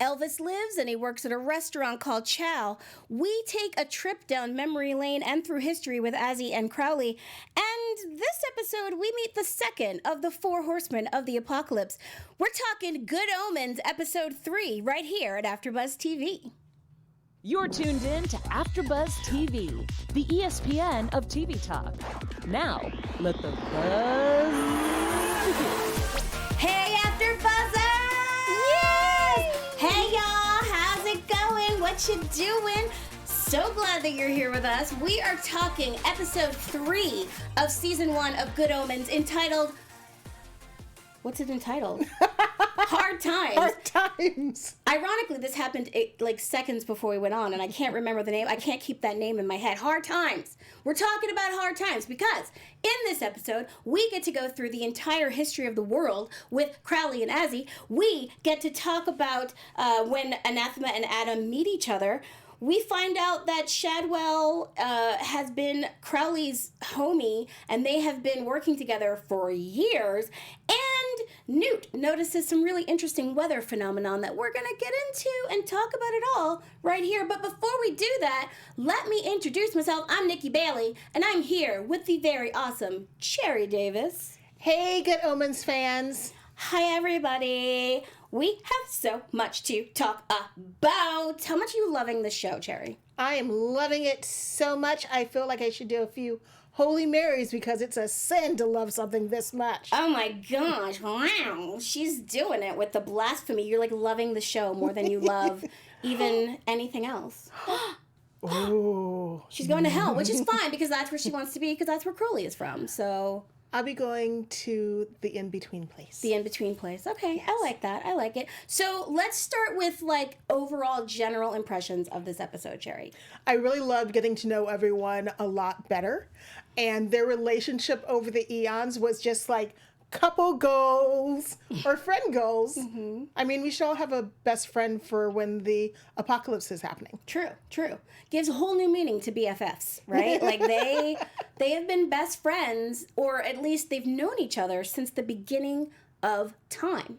Elvis lives and he works at a restaurant called Chow. We take a trip down memory lane and through history with Azzy and Crowley. And this episode, we meet the second of the four horsemen of the apocalypse. We're talking Good Omens, episode 3, right here at AfterBuzz TV. You're tuned in to AfterBuzz TV, the ESPN of TV talk. Now, let the buzz begin. Hey, AfterBuzzers! Yes! Hey, y'all! How's it going? What you doing? So glad that you're here with us. We are talking episode 3 of season 1 of Good Omens, entitled... What's it entitled? Hard Times. Hard Times. Ironically, this happened like seconds before we went on, and I can't remember the name. I can't keep that name in my head. Hard Times. We're talking about hard times because in this episode, we get to go through the entire history of the world with Crowley and Azzy. We get to talk about when Anathema and Adam meet each other. We find out that Shadwell has been Crowley's homie, and they have been working together for years. And Newt notices some really interesting weather phenomenon that we're going to get into and talk about it all right here. But before we do that, let me introduce myself. I'm Nikki Bailey, and I'm here with the very awesome Cherry Davis. Hey, Good Omens fans. Hi, everybody. We have so much to talk about. How much are you loving the show, Cherry? I am loving it so much. I feel like I should do a few Holy Marys because it's a sin to love something this much. Oh my gosh, wow. She's doing it with the blasphemy. You're like loving the show more than you love even anything else. Ooh. She's going to hell, which is fine because that's where she wants to be because that's where Crowley is from. So... I'll be going to the in-between place. The in-between place. Okay, yes. I like that. I like it. So let's start with like overall general impressions of this episode, Cherry. I really loved getting to know everyone a lot better. And their relationship over the eons was just like couple goals or friend goals. Mm-hmm. I mean, we should all have a best friend for when the apocalypse is happening. True. Gives a whole new meaning to BFFs, right? Like they have been best friends, or at least they've known each other since the beginning of time.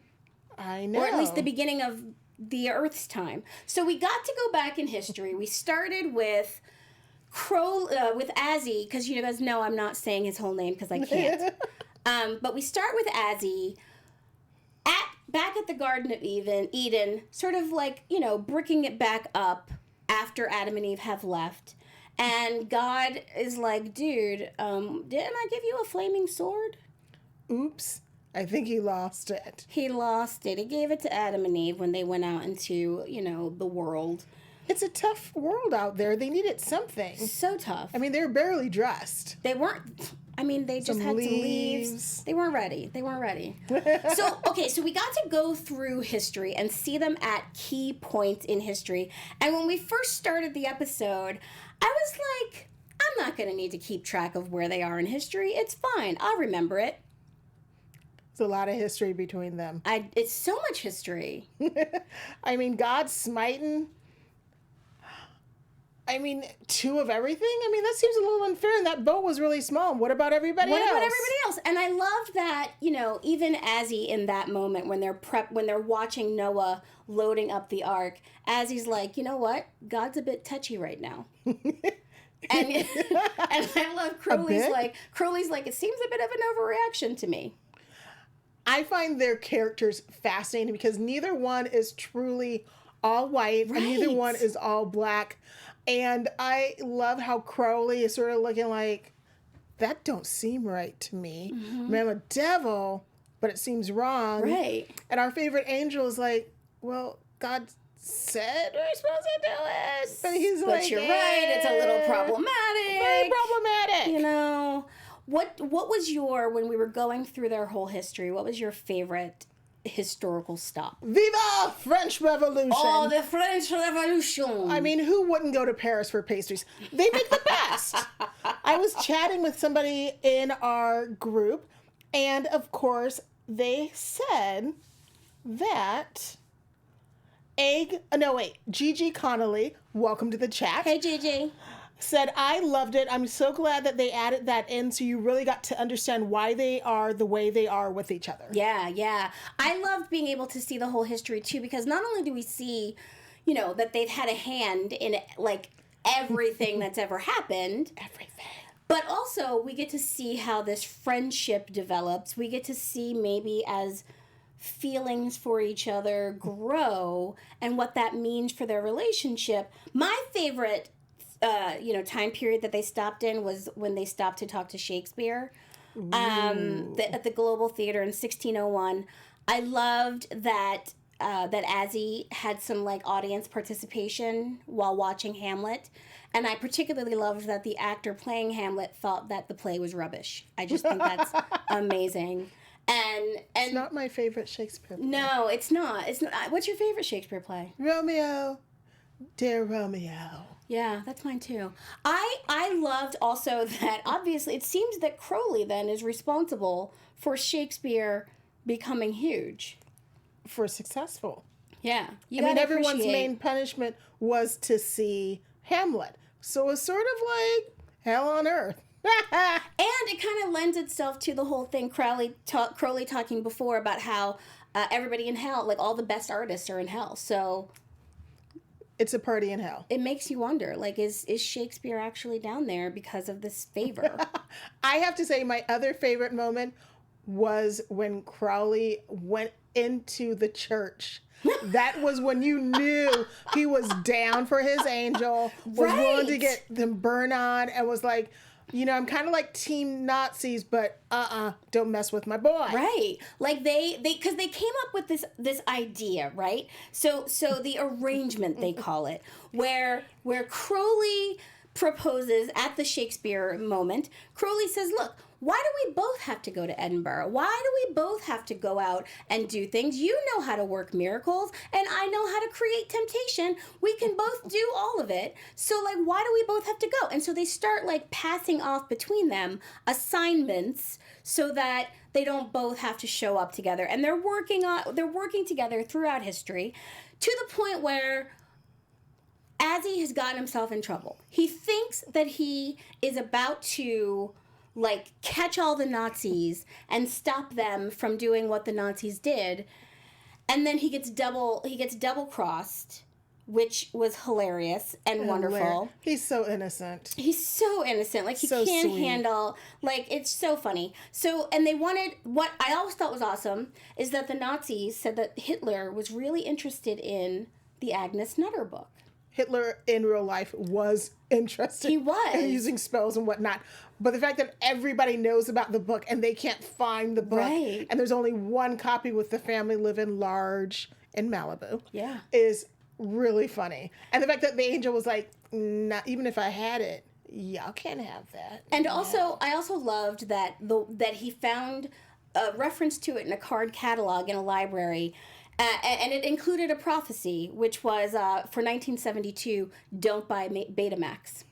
I know. Or at least the beginning of the Earth's time. So we got to go back in history. We started with with Azzy, because you guys know I'm not saying his whole name because I can't. But we start with Azzy back at the Garden of Eden, sort of like, bricking it back up after Adam and Eve have left. And God is like, dude, didn't I give you a flaming sword? Oops. I think he lost it. He lost it. He gave it to Adam and Eve when they went out into, the world. It's a tough world out there. They needed something. So tough. I mean, they were barely dressed. They weren't. I mean, they just had some leaves. They weren't ready. So we got to go through history and see them at key points in history. And when we first started the episode, I was like, I'm not going to need to keep track of where they are in history. It's fine. I'll remember it. It's a lot of history between them. It's so much history. I mean, God smiting... two of everything? That seems a little unfair, and that boat was really small. What about everybody else? And I loved that, even Azzy in that moment when they're watching Noah loading up the ark, Azzy's like, you know what? God's a bit touchy right now. and I love Crowley's like, it seems a bit of an overreaction to me. I find their characters fascinating because neither one is truly all white, right, and neither one is all black. And I love how Crowley is sort of looking like, that don't seem right to me. Mm-hmm. I'm a devil, but it seems wrong. Right. And our favorite angel is like, well, God said we're supposed to do it. But he's but you're right, it's a little problematic. Very problematic. What was when we were going through their whole history, what was your favorite historical stop? Viva French Revolution! Oh, the French Revolution! Who wouldn't go to Paris for pastries? They make the best! I was chatting with somebody in our group, and of course, they said that Gigi Connolly, welcome to the chat. Hey, Gigi. said, I loved it. I'm so glad that they added that in so you really got to understand why they are the way they are with each other. Yeah. I loved being able to see the whole history too, because not only do we see, you know, that they've had a hand in like everything that's ever happened. Everything. But also we get to see how this friendship develops. We get to see maybe as feelings for each other grow and what that means for their relationship. My favorite time period that they stopped in was when they stopped to talk to Shakespeare at the Global Theater in 1601. I loved that Azzy had some like audience participation while watching Hamlet, and I particularly loved that the actor playing Hamlet thought that the play was rubbish. I just think that's amazing. And it's not my favorite Shakespeare play. No, it's not. It's not. What's your favorite Shakespeare play? Romeo, dear Romeo. Yeah, that's mine too. I loved also that obviously it seems that Crowley then is responsible for Shakespeare becoming huge. For successful. Yeah. Everyone's main punishment was to see Hamlet. So it's sort of like hell on earth. And it kind of lends itself to the whole thing Crowley talking before about how everybody in hell, like all the best artists are in hell. So it's a party in hell. It makes you wonder, like, is Shakespeare actually down there because of this favor? I have to say my other favorite moment was when Crowley went into the church. That was when you knew he was down for his angel, was willing to get them burn on, and was like, you know, I'm kind of like team Nazis, but don't mess with my boy. Right. Like because they came up with this idea, right? So the arrangement, they call it, where Crowley proposes at the Shakespeare moment. Crowley says, look, why do we both have to go to Edinburgh? Why do we both have to go out and do things? You know how to work miracles, and I know how to create temptation. We can both do all of it. So, like, why do we both have to go? And so they start, like, passing off between them assignments so that they don't both have to show up together. And they're working together throughout history to the point where Azzy has gotten himself in trouble. He thinks that he is about to, like, catch all the Nazis and stop them from doing what the Nazis did, and then he gets double crossed, which was hilarious and wonderful. He's so innocent. Like, he so can't sweet. handle, like, it's so funny. So, and they wanted, what I always thought was awesome is that the Nazis said that Hitler was really interested in the Agnes Nutter book. Hitler in real life was interested in using spells and whatnot. But the fact that everybody knows about the book and they can't find the book, and there's only one copy with the family living large in Malibu, is really funny. And the fact that the angel was like, not even if I had it, y'all can't have that. And also, I also loved that he found a reference to it in a card catalog in a library. And it included a prophecy, which was for 1972, don't buy Betamax.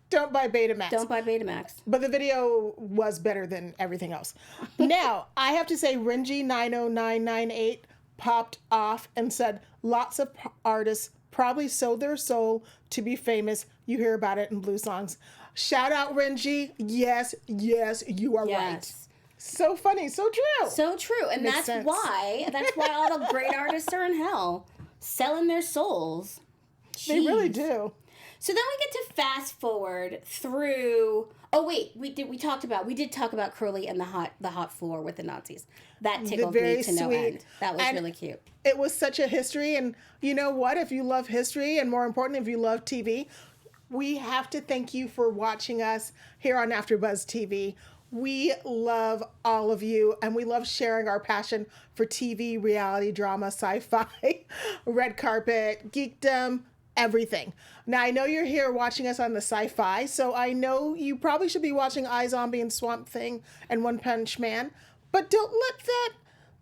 Don't buy Betamax. Don't buy Betamax. But the video was better than everything else. Now, I have to say, Renji90998 popped off and said, lots of artists probably sold their soul to be famous. You hear about it in blue songs. Shout out, Renji. Yes, you are right. So funny, so true. So true. And that's why all the great artists are in hell, selling their souls. Jeez. They really do. So then we get to fast forward through. Oh wait, we did talk about Crowley and the hot floor with the Nazis. That tickled me to no end. That was really cute. It was such a history, and you know what? If you love history, and more importantly, if you love TV, we have to thank you for watching us here on AfterBuzz TV. We love all of you, and we love sharing our passion for TV, reality, drama, sci-fi, red carpet, geekdom, everything. Now, I know you're here watching us on the sci-fi, so I know you probably should be watching iZombie and Swamp Thing and One Punch Man, but don't let that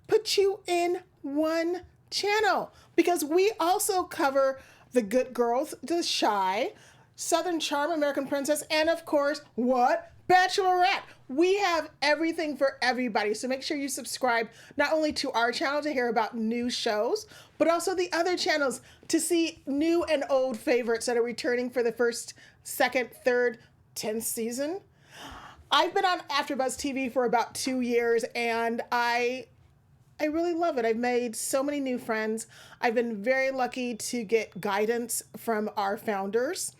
put you in one channel, because we also cover The Good Girls, The Shy, Southern Charm, American Princess, and of course, what? Bachelorette. We have everything for everybody. So make sure you subscribe not only to our channel to hear about new shows, but also the other channels to see new and old favorites that are returning for the first, second, third, 10th season. I've been on AfterBuzz TV for about 2 years, and I really love it. I've made so many new friends. I've been very lucky to get guidance from our founders.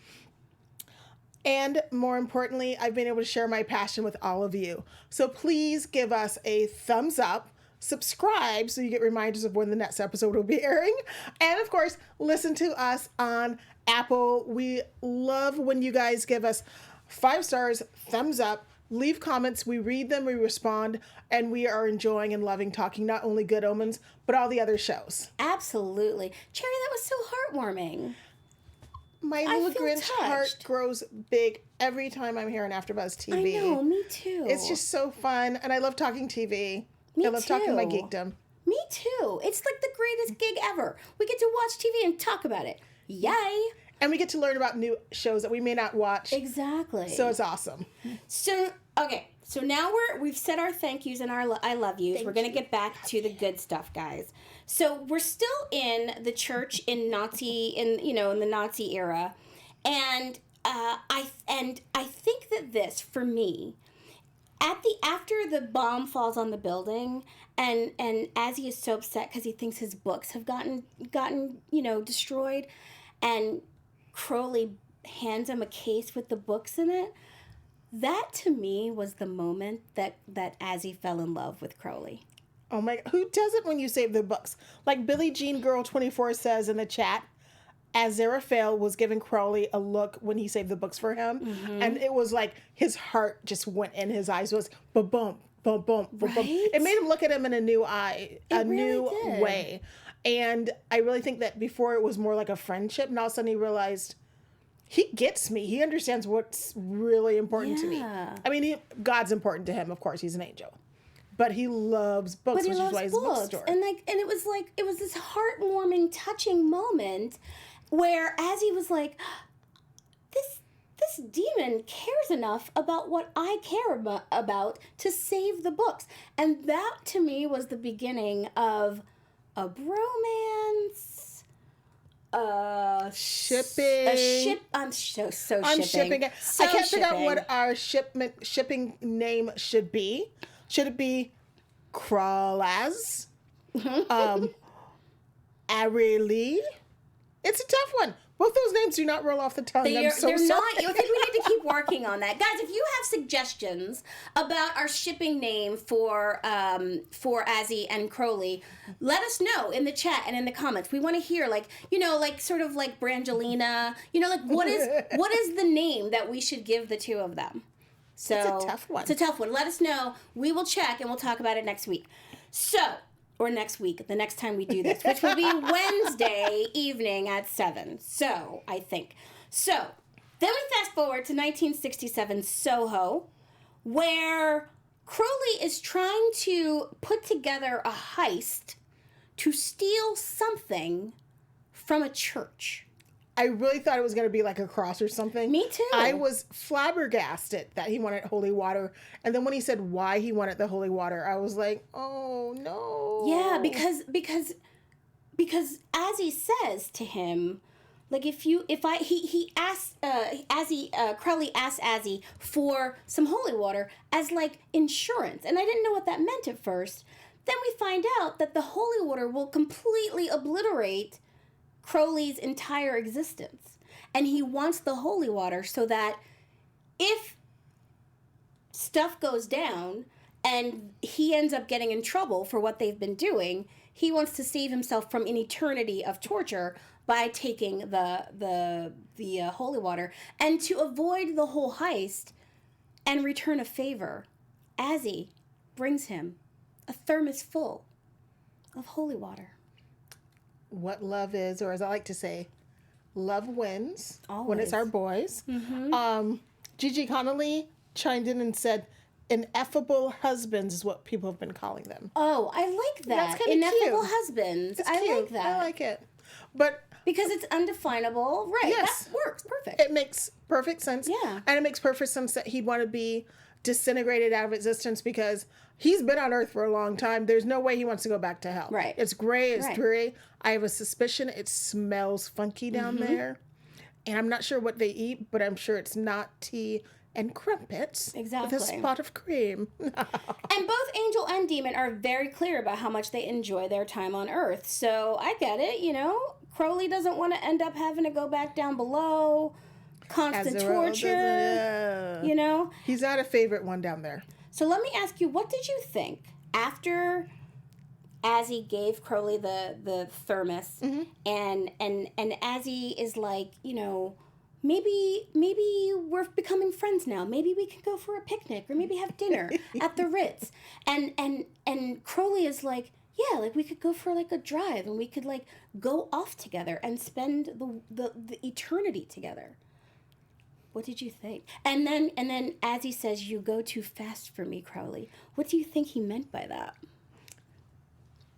And more importantly, I've been able to share my passion with all of you. So please give us a thumbs up, subscribe so you get reminders of when the next episode will be airing. And of course, listen to us on Apple. We love when you guys give us 5 stars, thumbs up, leave comments. We read them, we respond, and we are enjoying and loving talking not only Good Omens, but all the other shows. Absolutely. Cherry, that was so heartwarming. My little Grinch heart grows big every time I'm here on AfterBuzz TV. I know, me too. It's just so fun, and I love talking TV. I love talking my geekdom. Me too. It's like the greatest gig ever. We get to watch TV and talk about it. Yay! And we get to learn about new shows that we may not watch. Exactly. So it's awesome. So, okay. So now we've said our thank yous and our I love yous. We're going to get back to the good stuff, guys. So we're still in the church in the Nazi era. And I think that this, for me, after the bomb falls on the building, and as he is so upset because he thinks his books have gotten destroyed, and Crowley hands him a case with the books in it, that to me was the moment that Azzy fell in love with Crowley. Oh my, who doesn't when you save the books? Like Billie Jean Girl 24 says in the chat, Aziraphale was giving Crowley a look when he saved the books for him. Mm-hmm. And it was like his heart just went in his eyes. It was boom, boom, boom, boom, boom, boom. It made him look at him in a new way. And I really think that before it was more like a friendship, and all of a sudden he realized he gets me. He understands what's really important to me. I mean, God's important to him, of course. He's an angel. But he loves books, which is why he's a bookstore. And it was this heartwarming, touching moment where Azzy was like, this demon cares enough about what I care about to save the books. And that, to me, was the beginning of a bromance, shipping. I'm so I'm shipping it. I can't figure out what our shipping name should be. Should it be Crawlaz? Arely? It's a tough one. Both those names do not roll off the tongue. They're sorry. not. I think we need to keep working on that, guys. If you have suggestions about our shipping name for Azzy and Crowley, let us know in the chat and in the comments. We want to hear, sort of like Brangelina. What is the name that we should give the two of them? So it's a tough one. It's a tough one. Let us know. We will check and we'll talk about it next week. Or next week, the next time we do this, which will be Wednesday evening at 7. So, I think. So, then we fast forward to 1967 Soho, where Crowley is trying to put together a heist to steal something from a church. I really thought it was going to be like a cross or something. Me too. I was flabbergasted that he wanted holy water. And then when he said why he wanted the holy water, I was like, oh no. Yeah, because as he says to him, like Crowley asked Azzy for some holy water as like insurance. And I didn't know what that meant at first. Then we find out that the holy water will completely obliterate Crowley's entire existence. And he wants the holy water so that if stuff goes down and he ends up getting in trouble for what they've been doing, he wants to save himself from an eternity of torture by taking the holy water. And to avoid the whole heist and return a favor, Azzy brings him a thermos full of holy water. What love is, or as I like to say, love wins. Always. When it's our boys. Mm-hmm. Gigi Connolly chimed in and said, ineffable husbands is what people have been calling them. Oh, I like that. That's kind of Ineffable cute. husbands. It's I cute. like that. I like it. But because it's undefinable, right? Yes. That works perfect. it makes perfect sense. Yeah. And it makes perfect sense that he'd want to be disintegrated out of existence because he's been on Earth for a long time. There's no way he wants to go back to hell. Right. It's gray, it's Right. dreary. I have a suspicion it smells funky down there. And I'm not sure what they eat, but I'm sure it's not tea and crumpets with Exactly. a spot of cream. And both Angel and Demon are very clear about how much they enjoy their time on Earth. So I get it, you know. Crowley doesn't want to end up having to go back down below. Constant torture. You know? He's not a favorite one down there. So let me ask you, what did you think after Azzy gave Crowley the thermos and Azzy is like, you know, maybe we're becoming friends now. Maybe we can go for a picnic or maybe have dinner at the Ritz. And Crowley is like, yeah, like we could go for like a drive and we could like go off together and spend the eternity together. What did you think? And then Azzy says, you go too fast for me, Crowley. What do you think he meant by that?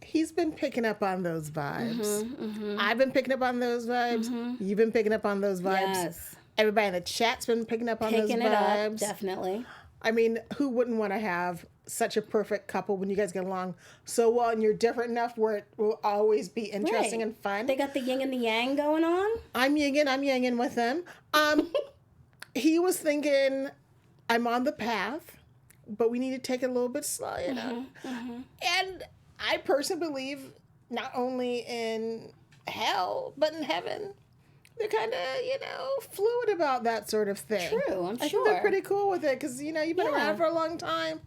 He's been picking up on those vibes. I've been picking up on those vibes. You've been picking up on those vibes. Yes. Everybody in the chat's been picking up on those Picking it vibes. up, definitely. I mean, who wouldn't want to have such a perfect couple when you guys get along so well and you're different enough where it will always be interesting Right. and fun? They got the yin and the yang going on. I'm yinging with them. He was thinking, I'm on the path, but we need to take it a little bit slow, you know? And I personally believe not only in hell, but in heaven. They're kind of, you know, fluid about that sort of thing. True, I'm I think sure. they're pretty cool with it because, you know, you've been Yeah. around for a long time.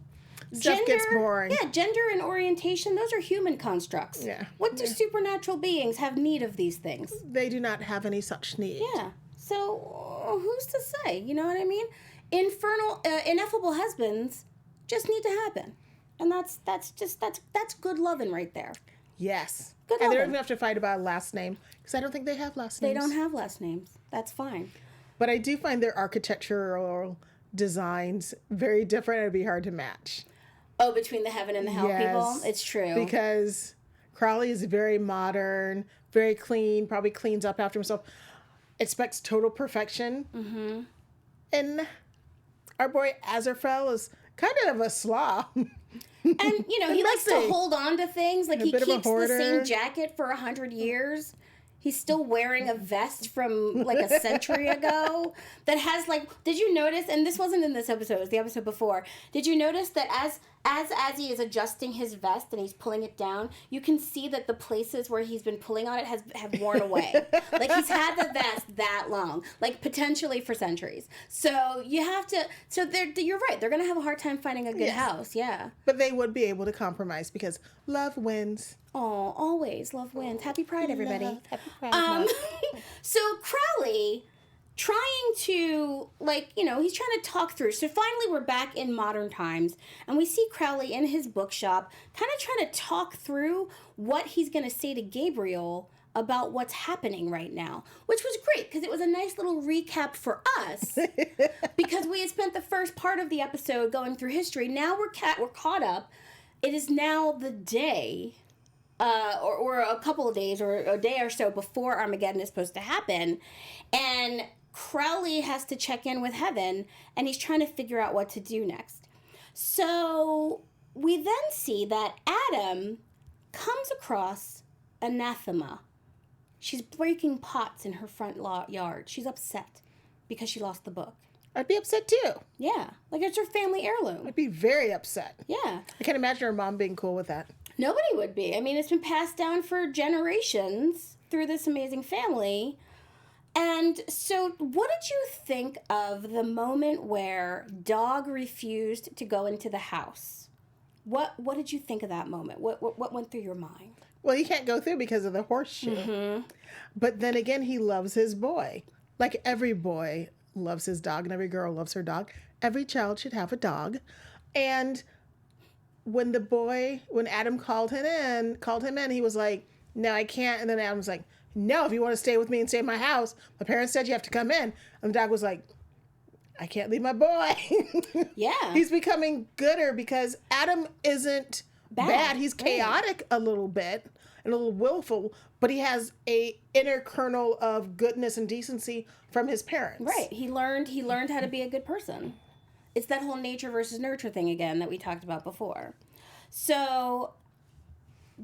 Stuff gets boring. Yeah, gender and orientation, those are human constructs. Yeah. What do supernatural beings have need of these things? They do not have any such need. Yeah. So who's to say? You know what I mean? Ineffable husbands just need to happen. And that's good loving right there. Yes. Good and they don't loving. even have to fight about a last name because I don't think they have last They names. don't have last names. That's fine. But I do find their architectural designs very different. It'd be hard to match. Oh, between the heaven and the hell people? It's true. Because Crowley is very modern, very clean, probably cleans up after himself, expects total perfection. And our boy Aziraphale is kind of a slob. And, you know, he likes to messy. hold on to things. Like, A he bit of a keeps the hoarder. same jacket for 100 years. He's still wearing a vest from, like, a century ago that has, like, did you notice, and this wasn't in this episode, it was the episode before, did you notice that as he is adjusting his vest and he's pulling it down, you can see that the places where he's been pulling on it have worn away. Like, he's had the vest that long, like, potentially for centuries. So you have to, you're right, they're going to have a hard time finding a good Yes. house, yeah. But they would be able to compromise because love wins. Oh, always love wins. Happy Pride, everybody. Love. Happy Pride Month. So Crowley trying to, like, you know, he's trying to talk through. So finally we're back in modern times and we see Crowley in his bookshop kind of trying to talk through what he's going to say to Gabriel about what's happening right now, which was great because it was a nice little recap for us because we had spent the first part of the episode going through history. Now we're caught up. It is now the day or a couple of days or a day or so before Armageddon is supposed to happen. And Crowley has to check in with heaven and he's trying to figure out what to do next. So we then see that Adam comes across Anathema. She's breaking pots in her front yard. She's upset because she lost the book. I'd be upset too. Yeah, like it's her family heirloom. I'd be very upset. Yeah. I can't imagine her mom being cool with that. Nobody would be. I mean, it's been passed down for generations through this amazing family. And so what did you think of the moment where Dog refused to go into the house? What did you think of that moment? What went through your mind? Well, he can't go through because of the horseshoe. But then again, he loves his boy. Like every boy loves his dog and every girl loves her dog. Every child should have a dog. And when Adam called him in, he was like, no, I can't. And then Adam was like, no, if you want to stay with me and stay in my house, my parents said you have to come in. And the dog was like, I can't leave my boy. Yeah. He's becoming gooder because Adam isn't bad. He's chaotic a little bit. and a little willful, but he has a inner kernel of goodness and decency from his parents. Right. He learned how to be a good person. It's that whole nature versus nurture thing again that we talked about before. So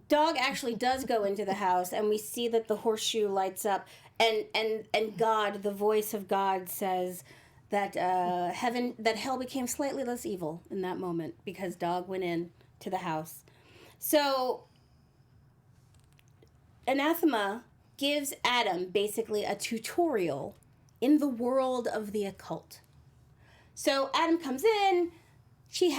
Dog actually does go into the house, and we see that the horseshoe lights up, and God, the voice of God, says that hell became slightly less evil in that moment because Dog went in to the house. So Anathema gives Adam basically a tutorial in the world of the occult. So Adam comes in. She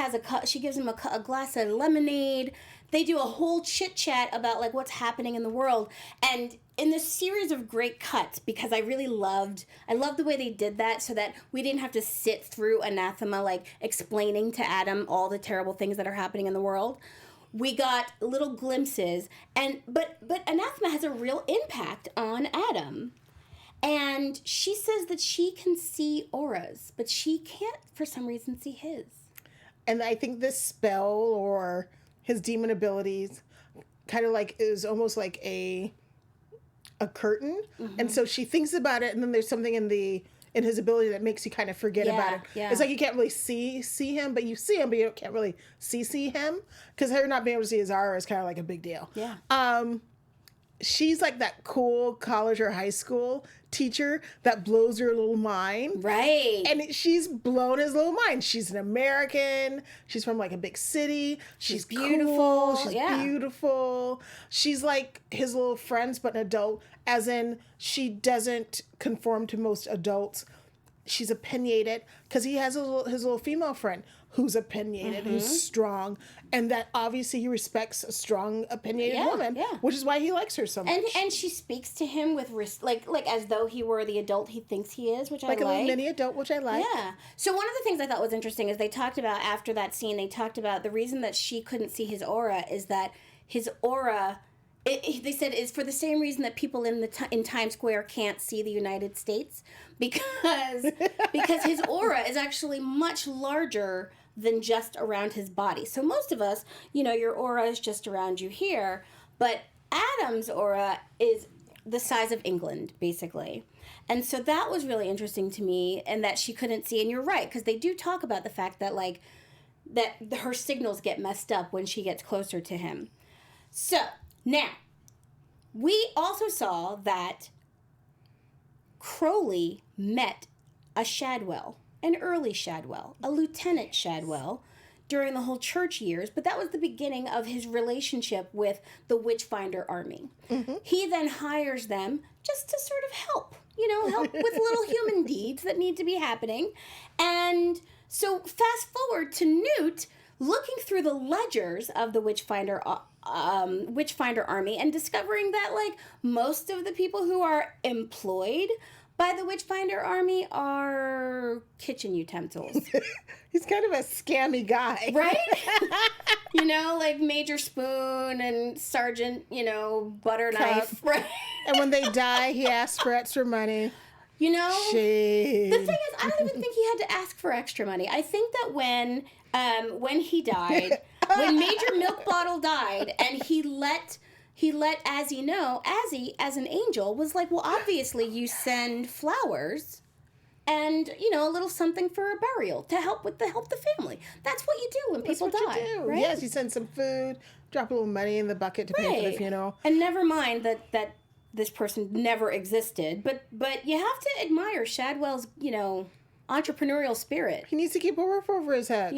gives him a glass of lemonade. They do a whole chit chat about like what's happening in the world, and in this series of great cuts, because I loved the way they did that, so that we didn't have to sit through Anathema like explaining to Adam all the terrible things that are happening in the world. We got little glimpses, but Anathema has a real impact on Adam. And she says that she can see auras, but she can't, for some reason, see his. And I think this spell or his demon abilities kind of like is almost like a curtain. Mm-hmm. And so she thinks about it, and then there's something in his ability that makes you kind of forget about it. Yeah. It's like you can't really see him, but you see him, but you can't really see him. Because her not being able to see his aura is kind of like a big deal. Yeah. She's like that cool college or high school teacher that blows your little mind. Right. And she's blown his little mind. She's an American. She's from like a big city. She's beautiful. Cool. She's beautiful. She's like his little friends, but an adult, as in she doesn't conform to most adults. She's opinionated because he has his little female friend who's opinionated, who's strong, and that obviously he respects a strong, opinionated woman, which is why he likes her so much. And she speaks to him with like as though he were the adult he thinks he is, which I like. Like a little mini adult, which I like. Yeah. So one of the things I thought was interesting is they talked about, after that scene, they talked about the reason that she couldn't see his aura is that his aura... they said is for the same reason that people in Times Square can't see the United States, because his aura is actually much larger than just around his body. So most of us, your aura is just around you here, but Adam's aura is the size of England, basically. And so that was really interesting to me, and that she couldn't see. And you're right, because they do talk about the fact that that her signals get messed up when she gets closer to him. So now, we also saw that Crowley met a Shadwell, an early Shadwell, a Lieutenant Shadwell, during the whole church years, but that was the beginning of his relationship with the Witchfinder Army. Mm-hmm. He then hires them just to sort of help with little human deeds that need to be happening. And so fast forward to Newt looking through the ledgers of the Witchfinder Army and discovering that most of the people who are employed by the Witchfinder Army are kitchen utensils. He's kind of a scammy guy. Right? Like Major Spoon and Sergeant, Butter Knife. Right? And when they die, he asks for extra money. Shade. The thing is, I don't even think he had to ask for extra money. I think that when he died, when Major Milk Bottle died, and he let Azzy know, Azzy, as an angel, was like, well, obviously you send flowers and, a little something for a burial to help the family. That's what you do when people die. You do. Right? Yes, you send some food, drop a little money in the bucket to pay for the funeral. And never mind that this person never existed, but you have to admire Shadwell's, entrepreneurial spirit. He needs to keep a roof over his head.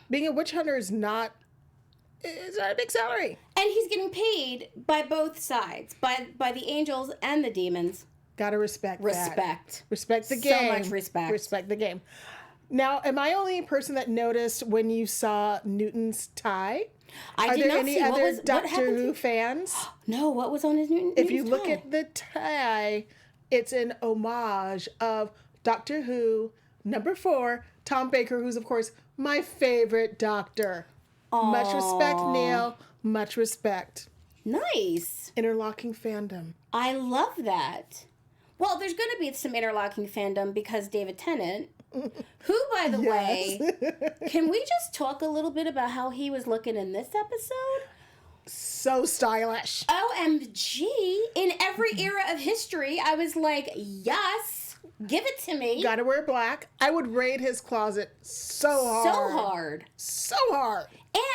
Being a witch hunter is not a big salary. And he's getting paid by both sides, by the angels and the demons. Gotta respect that. Respect the game. So much respect. Respect the game. Now, am I the only person that noticed when you saw Newton's tie? I did not see. Are there any other Doctor Who fans? No, what was on his Newton's tie? If you look at the tie, it's an homage of Doctor Who number 4, Tom Baker, who's, of course, my favorite Doctor. Aww. Much respect, Neil. Much respect. Nice. Interlocking fandom. I love that. Well, there's going to be some interlocking fandom because David Tennant, who, by the way, can we just talk a little bit about how he was looking in this episode? So stylish. OMG. In every era of history, I was like, yes, give it to me. Gotta wear black. I would raid his closet so hard. So hard. So hard.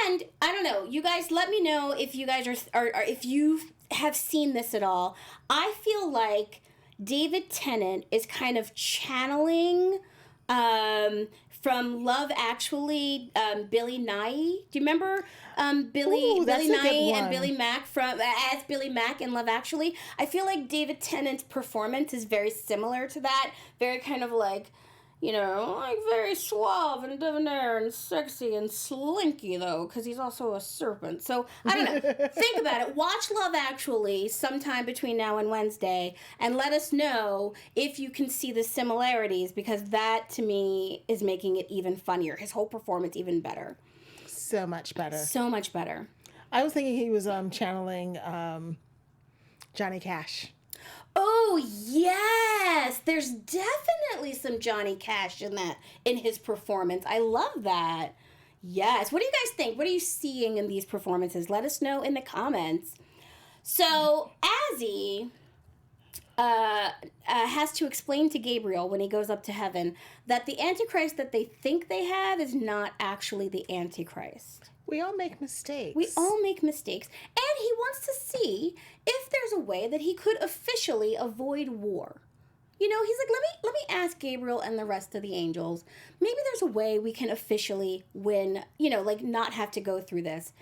And I don't know, you guys, let me know if you guys are if you have seen this at all. I feel like David Tennant is kind of channeling from Love Actually, Billy Nye. Do you remember Billy Nye and Billy Mack as Billy Mack in Love Actually? I feel like David Tennant's performance is very similar to that. Very kind of like, you know, like very suave and debonair and sexy and slinky, though, because he's also a serpent. So, I don't know. Think about it. Watch Love Actually sometime between now and Wednesday, and let us know if you can see the similarities, because that, to me, is making it even funnier. His whole performance even better. So much better. So much better. I was thinking he was channeling Johnny Cash. Oh, yes. There's definitely some Johnny Cash in his performance. I love that. Yes. What do you guys think? What are you seeing in these performances? Let us know in the comments. So, Azzy has to explain to Gabriel when he goes up to heaven that the Antichrist that they think they have is not actually the Antichrist. We all make mistakes. We all make mistakes. And he wants to see if there's a way that he could officially avoid war. You know, he's like, let me ask Gabriel and the rest of the angels. Maybe there's a way we can officially win, you know, like not have to go through this.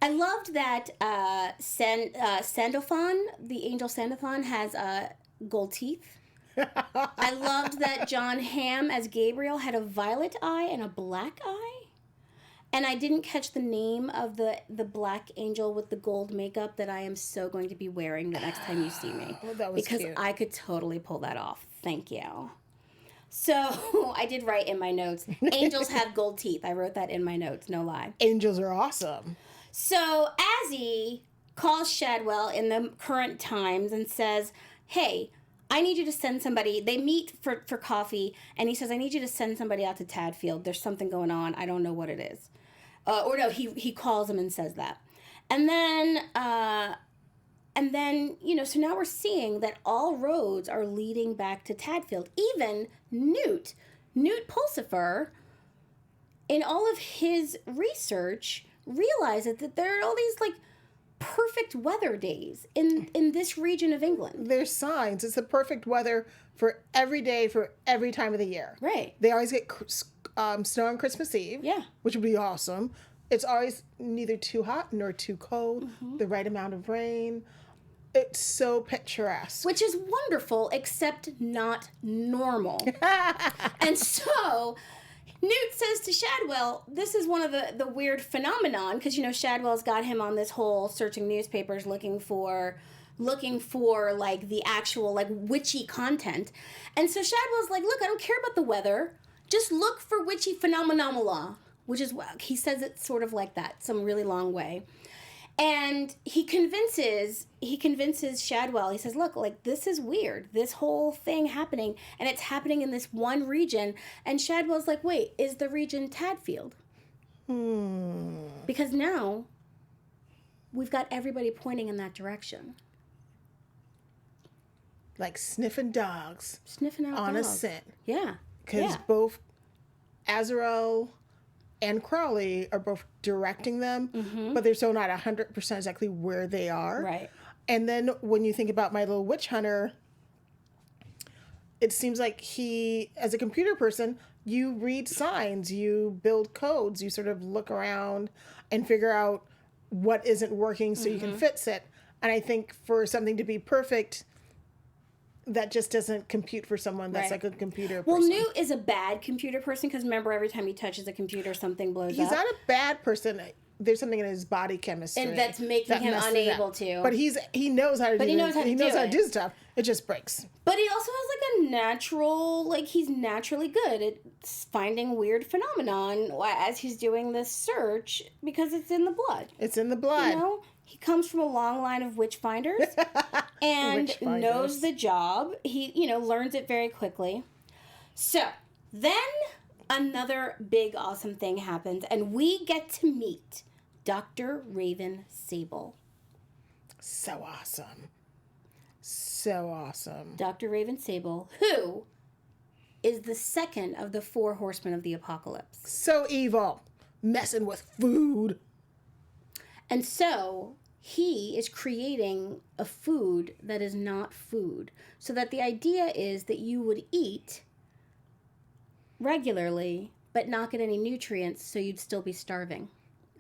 I loved that Sandalphon, the angel Sandalphon, has gold teeth. I loved that John Hamm as Gabriel had a violet eye and a black eye. And I didn't catch the name of the black angel with the gold makeup that I am so going to be wearing the next time you see me. Oh, that was because cute. I could totally pull that off. Thank you. So I did write in my notes, angels have gold teeth. I wrote that in my notes, no lie. Angels are awesome. So Azzy calls Shadwell in the current times and says, hey, I need you to send somebody. They meet for coffee, and he says, I need you to send somebody out to Tadfield. There's something going on. I don't know what it is. Or no, he calls him and says that. And then, you know, so now we're seeing that all roads are leading back to Tadfield. Even Newt Pulsifer, in all of his research, realizes that there are all these, like, perfect weather days in this region of England. There's signs. It's the perfect weather for every day, for every time of the year. Right. They always get snow on Christmas Eve. Yeah. Which would be awesome. It's always neither too hot nor too cold. Mm-hmm. The right amount of rain. It's so picturesque. Which is wonderful, except not normal. And so Newt says to Shadwell, this is one of the weird phenomenon, because, you know, Shadwell's got him on this whole searching newspapers looking for like the actual like witchy content. And so Shadwell's like, look, I don't care about the weather. Just look for witchy phenomenomala, which is, he says it sort of like that, some really long way. And he convinces Shadwell. He says, look, like, this is weird. This whole thing happening, and it's happening in this one region. And Shadwell's like, wait, is the region Tadfield? Because now we've got everybody pointing in that direction. Like sniffing dogs. Sniffing out on dogs. a scent. Yeah. Because both Aziraphale and Crowley are both directing them, but they're still not 100% exactly where they are. Right. And then when you think about My Little Witch Hunter, it seems like he, as a computer person, you read signs, you build codes, you sort of look around and figure out what isn't working so you can fix it. And I think for something to be perfect, that just doesn't compute for someone that's like a computer person. Well, Newt is a bad computer person because remember, every time he touches a computer, something blows up. He's not a bad person. There's something in his body chemistry and that's making him unable to. But he knows how to do it. He knows how to do stuff. It just breaks. But he also has like a natural, like he's naturally good at finding weird phenomenon as he's doing this search because it's in the blood. It's in the blood. You know? He comes from a long line of witchfinders and knows the job. He, learns it very quickly. So, then another big awesome thing happens and we get to meet Dr. Raven Sable. So awesome. So awesome. Dr. Raven Sable, who is the second of the 4 horsemen of the apocalypse. So evil. Messing with food. And so he is creating a food that is not food. So that the idea is that you would eat regularly, but not get any nutrients, so you'd still be starving.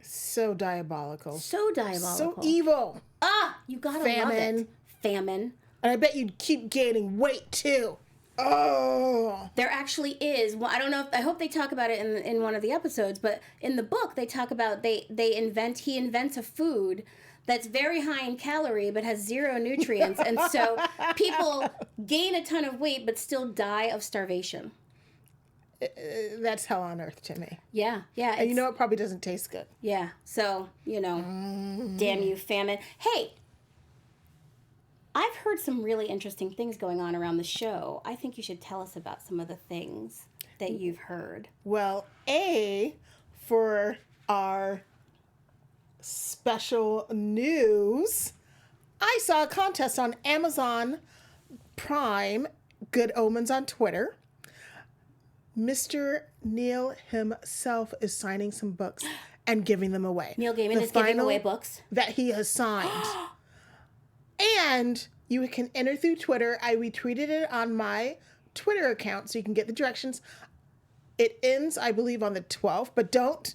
So diabolical. So diabolical. So evil. Ah, you gotta love it. Famine. And I bet you'd keep gaining weight, too. Oh. There actually is. Well, I don't know. I hope they talk about it in one of the episodes. But in the book, they talk about he invents a food that's very high in calorie but has 0 nutrients, and so people gain a ton of weight but still die of starvation. That's hell on earth to me. Yeah. And you know it probably doesn't taste good. Yeah. So damn you, famine. Hey. I've heard some really interesting things going on around the show. I think you should tell us about some of the things that you've heard. Well, for our special news, I saw a contest on Amazon Prime, Good Omens on Twitter. Mr. Neil himself is signing some books and giving them away. Neil Gaiman is giving away books that he has signed. And you can enter through Twitter. I retweeted it on my Twitter account so you can get the directions. It ends, I believe, on the 12th, but don't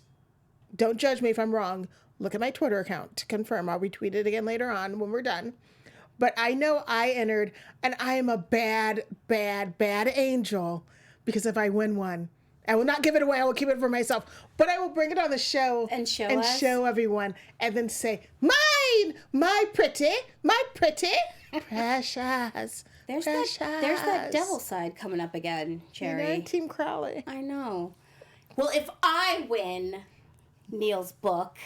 judge me if I'm wrong. Look at my Twitter account to confirm. I'll retweet it again later on when we're done. But I know I entered, and I am a bad, bad, bad angel, because if I win one, I will not give it away. I will keep it for myself. But I will bring it on the show and show everyone, and then say, mine, my pretty, precious. There's that devil side coming up again, Cherry. You know, Team Crowley. I know. Well, if I win Neil's book,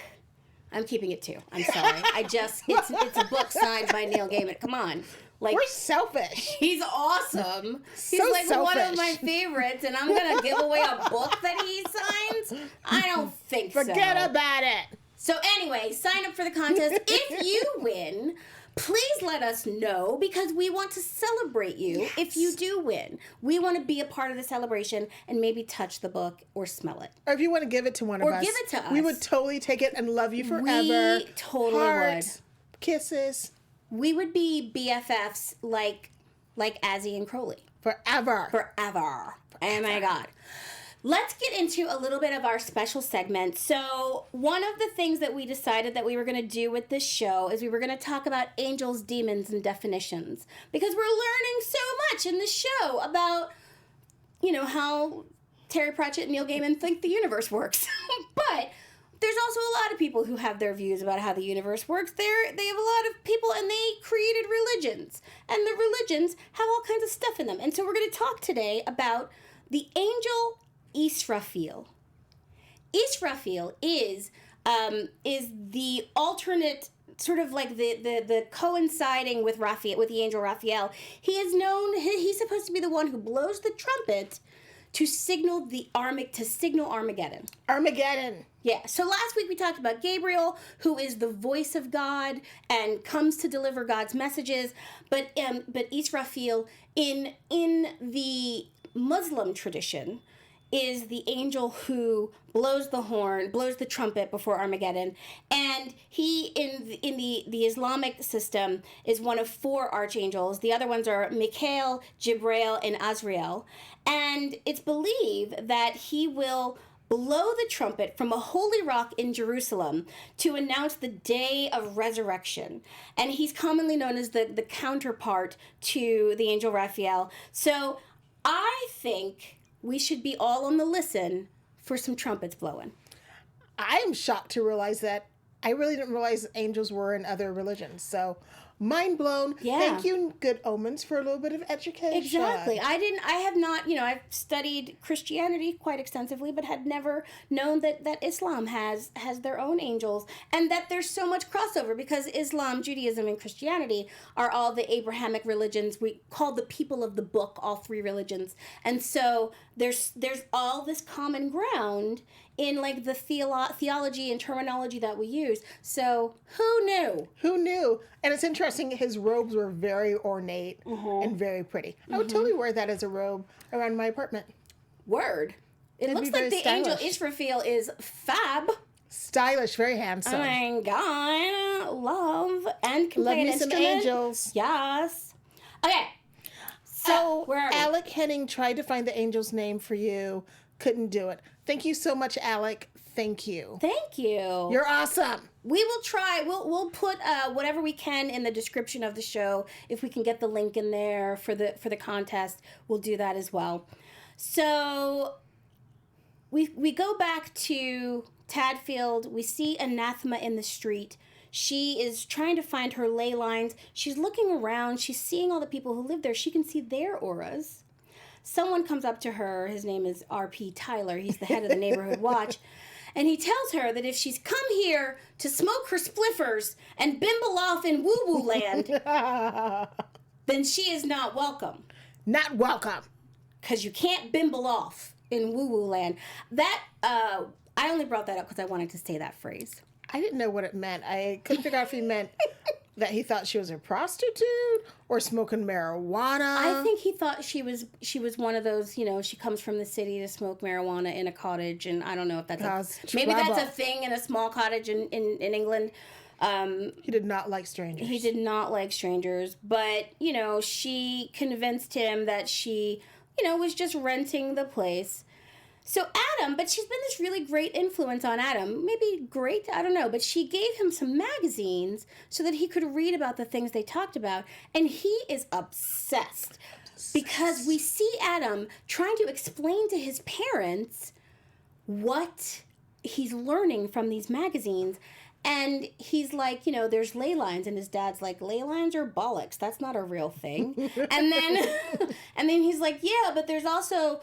I'm keeping it too. I'm sorry. It's a book signed by Neil Gaiman. Come on. Like, we're selfish. He's awesome. He's so like selfish. One of my favorites, and I'm going to give away a book that he signs? I don't think so. Forget about it. So anyway, sign up for the contest. If you win, please let us know, because we want to celebrate you if you do win. We want to be a part of the celebration and maybe touch the book or smell it. Or if you want to give it to one of us. Or give it to us. We would totally take it and love you forever. We totally would. Kisses. We would be BFFs like Azzy and Crowley. Forever. Oh my God. Let's get into a little bit of our special segment. So one of the things that we decided that we were going to do with this show is we were going to talk about angels, demons, and definitions. Because we're learning so much in the show about, how Terry Pratchett and Neil Gaiman think the universe works. But there's also a lot of people who have their views about how the universe works. They have a lot of people, and they created religions. And the religions have all kinds of stuff in them. And so we're going to talk today about the angel Aziraphale. Aziraphale is the alternate, sort of like the coinciding with Raphael, with the angel Raphael. He's supposed to be the one who blows the trumpet to signal Armageddon. Armageddon. Yeah. So last week we talked about Gabriel, who is the voice of God and comes to deliver God's messages. But Aziraphale in the Muslim tradition is the angel who blows the trumpet before Armageddon, and he in the Islamic system is one of 4 archangels. The other ones are Michael, Jibril, and Azrael, and it's believed that he will blow the trumpet from a holy rock in Jerusalem to announce the day of resurrection, and he's commonly known as the counterpart to the angel Raphael. So I think we should be all on the listen for some trumpets blowing. I am shocked to realize that. I really didn't realize angels were in other religions. So, mind blown. Yeah. Thank you, Good Omens, for a little bit of education. Exactly. I have not, I've studied Christianity quite extensively, but had never known that Islam has their own angels, and that there's so much crossover, because Islam, Judaism, and Christianity are all the Abrahamic religions. We call the people of the book all 3 religions. And so there's all this common ground in like the theology and terminology that we use. So who knew? Who knew? And it's interesting, his robes were very ornate and very pretty. I would totally wear that as a robe around my apartment. Word. It looks like the angel Aziraphale is fab. Stylish, very handsome. Oh my God. Love and can play an instrument. Some angels. Yes. Okay. So, where are we? Alec Henning tried to find the angel's name for you. Couldn't do it. Thank you so much, Alec. Thank you. Thank you. You're awesome. We will try. We'll put whatever we can in the description of the show. If we can get the link in there for the contest, we'll do that as well. So we go back to Tadfield. We see Anathema in the street. She is trying to find her ley lines. She's looking around. She's seeing all the people who live there. She can see their auras. Someone comes up to her. His name is R.P. Tyler. He's the head of the neighborhood watch. And he tells her that if she's come here to smoke her spliffers and bimble off in woo-woo land, then she is not welcome. Not welcome. Because you can't bimble off in woo-woo land. That, I only brought that up because I wanted to say that phrase. I didn't know what it meant. I couldn't figure out if he meant that he thought she was a prostitute or smoking marijuana. I think he thought she was one of those, she comes from the city to smoke marijuana in a cottage, and I don't know if that's maybe that's a thing in a small cottage in England. He did not like strangers. He did not like strangers, but she convinced him that she, was just renting the place. So Adam, but she's been this really great influence on Adam. Maybe great, I don't know. But she gave him some magazines so that he could read about the things they talked about. And he is obsessed because we see Adam trying to explain to his parents what he's learning from these magazines. And he's like, there's ley lines, and his dad's like, ley lines are bollocks. That's not a real thing. and then he's like, yeah, but there's also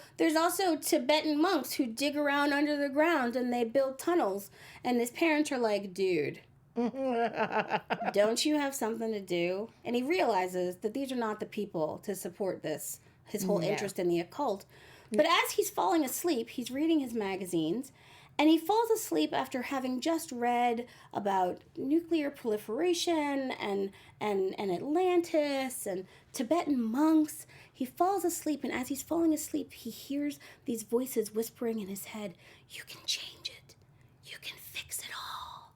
Tibetan monks who dig around under the ground and they build tunnels. And his parents are like, dude, don't you have something to do? And he realizes that these are not the people to support this, his whole interest in the occult. But as he's falling asleep, he's reading his magazines. And he falls asleep after having just read about nuclear proliferation and Atlantis and Tibetan monks. He falls asleep, and as he's falling asleep, he hears these voices whispering in his head, you can change it. You can fix it all.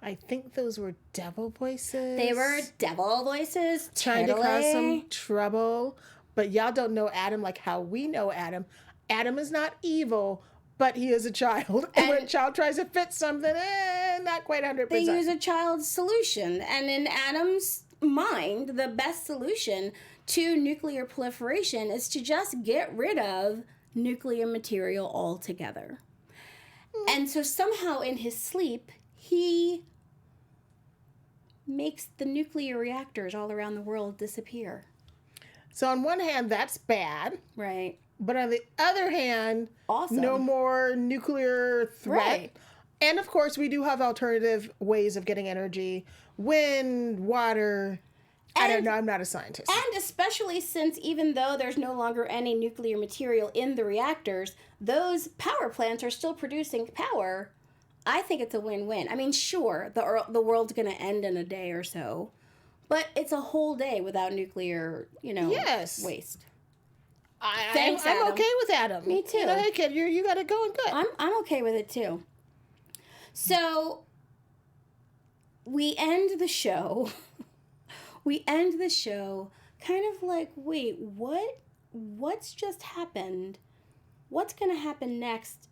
I think those were devil voices. They were devil voices. Trying to cause some trouble. But y'all don't know Adam like how we know Adam. Adam is not evil, but he is a child. And when a child tries to fit something, not quite 100%. They use a child's solution. And in Adam's mind, the best solution to nuclear proliferation is to just get rid of nuclear material altogether. And so somehow in his sleep, he makes the nuclear reactors all around the world disappear. So on one hand, that's bad. Right. But on the other hand, awesome. No more nuclear threat. Right. And of course, we do have alternative ways of getting energy. Wind, water. I don't know. I'm not a scientist. And especially since even though there's no longer any nuclear material in the reactors, those power plants are still producing power. I think it's a win-win. I mean, sure, the world's going to end in a day or so. But it's a whole day without nuclear, waste. Thanks, I'm Adam. okay with Adam. Me too. Hey kid, you got it going good. I'm okay with it too. So we end the show. Kind of like, wait, what's just happened? What's gonna happen next?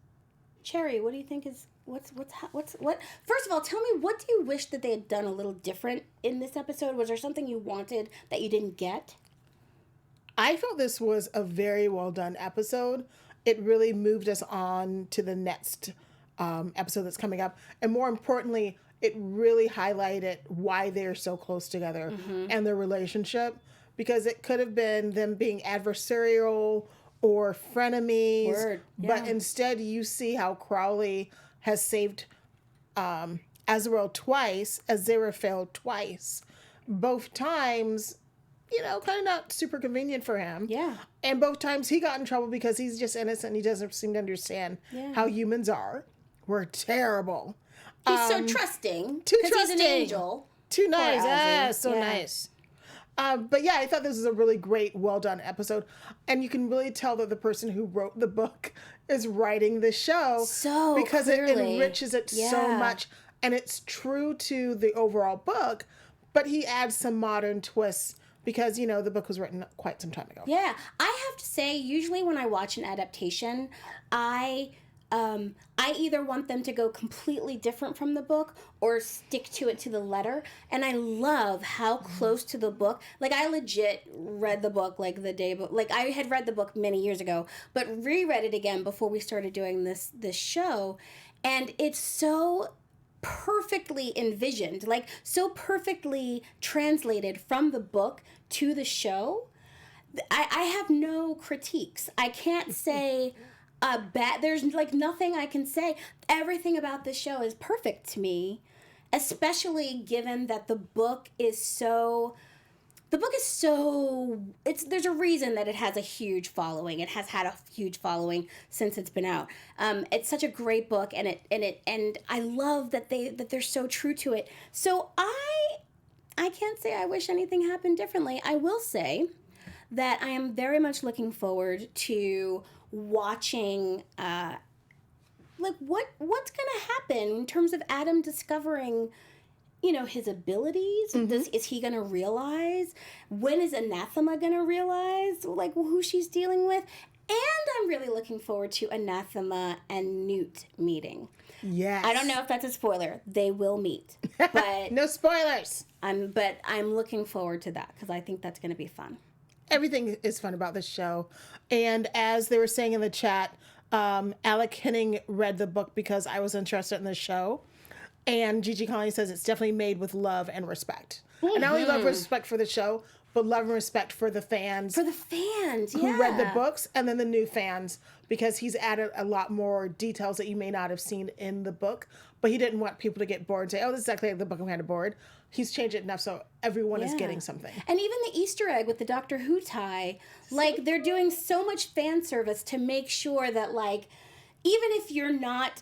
Cherry, what do you think is what? First of all, tell me, what do you wish that they had done a little different in this episode? Was there something you wanted that you didn't get? I felt this was a very well done episode. It really moved us on to the next episode that's coming up. And more importantly, it really highlighted why they're so close together and their relationship. Because it could have been them being adversarial or frenemies. Word. Yeah. But instead, you see how Crowley has saved Aziraphale twice. Both times kind of not super convenient for him. Yeah. And both times he got in trouble because he's just innocent. He doesn't seem to understand how humans are. We're terrible. He's so trusting. Too Because he's trusting. an angel. Too nice. Ozzy. So nice. But yeah, I thought this was a really great, well done episode. And you can really tell that the person who wrote the book is writing the show. So because clearly. it enriches it so much. And it's true to the overall book, but he adds some modern twists because, the book was written quite some time ago. Yeah. I have to say, usually when I watch an adaptation, I either want them to go completely different from the book or stick to it to the letter. And I love how close to the book. Like, I legit read the book the day, I had read the book many years ago, but reread it again before we started doing this show. And it's so perfectly envisioned, so perfectly translated from the book to the show. I have no critiques. I can't say there's nothing I can say. Everything about this show is perfect to me, especially given that the book is so there's a reason that it has a huge following. It has had a huge following since it's been out. It's such a great book, and I love that they're so true to it. So I can't say I wish anything happened differently. I will say that I am very much looking forward to watching what's gonna happen in terms of Adam discovering his abilities. Is he gonna realize? When is Anathema gonna realize who she's dealing with? And I'm really looking forward to Anathema and Newt meeting. Yes. I don't know if that's a spoiler. They will meet, but no spoilers. I'm looking forward to that because I think that's gonna be fun. Everything is fun about this show. And as they were saying in the chat, Alec Henning read the book because I was interested in the show. And Gigi Conley says it's definitely made with love and respect. Mm-hmm. And not only love and respect for the show, but love and respect for the fans. For the fans, who read the books, and then the new fans, because he's added a lot more details that you may not have seen in the book. But he didn't want people to get bored and say, oh, this is exactly like the book I'm kind of bored. He's changed it enough so everyone is getting something. And even the Easter egg with the Doctor Who tie, they're doing so much fan service to make sure that, even if you're not...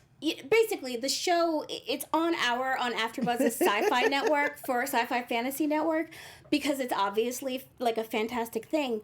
Basically, the show, it's on AfterBuzz's Sci-Fi Network for Sci-Fi Fantasy Network because it's obviously, a fantastic thing.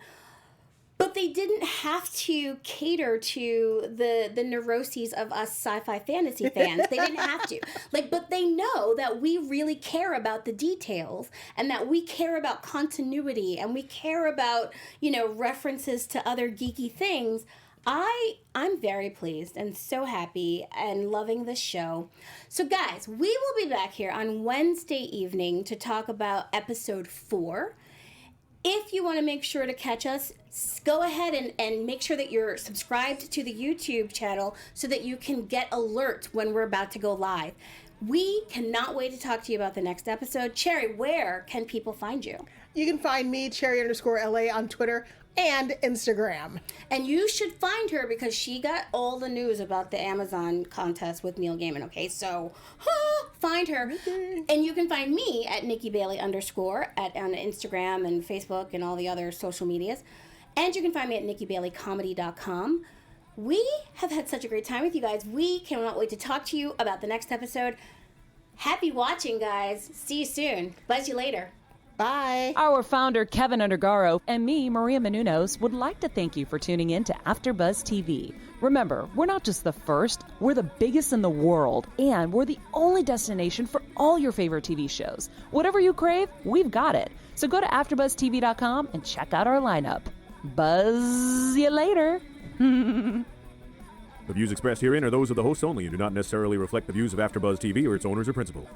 But they didn't have to cater to the neuroses of us sci-fi fantasy fans. They didn't have to. But they know that we really care about the details and that we care about continuity and we care about, references to other geeky things. I'm very pleased and so happy and loving this show. So guys, we will be back here on Wednesday evening to talk about episode 4. If you want to make sure to catch us, go ahead and make sure that you're subscribed to the YouTube channel so that you can get alerts when we're about to go live. We cannot wait to talk to you about the next episode. Cherry, where can people find you? You can find me, Cherry_LA, on Twitter and Instagram. And you should find her because she got all the news about the Amazon contest with Neil Gaiman, okay? So, find her. Okay. And you can find me at Nikki Bailey _ on Instagram and Facebook and all the other social medias. And you can find me at NikkiBaileyComedy.com. We have had such a great time with you guys. We cannot wait to talk to you about the next episode. Happy watching, guys. See you soon. Buzz you later. Bye. Our founder, Keven Undergaro, and me, Maria Menounos, would like to thank you for tuning in to AfterBuzz TV. Remember, we're not just the first, we're the biggest in the world, and we're the only destination for all your favorite TV shows. Whatever you crave, we've got it. So go to AfterBuzzTV.com and check out our lineup. Buzz you later. The views expressed herein are those of the hosts only and do not necessarily reflect the views of AfterBuzz TV or its owners or principals.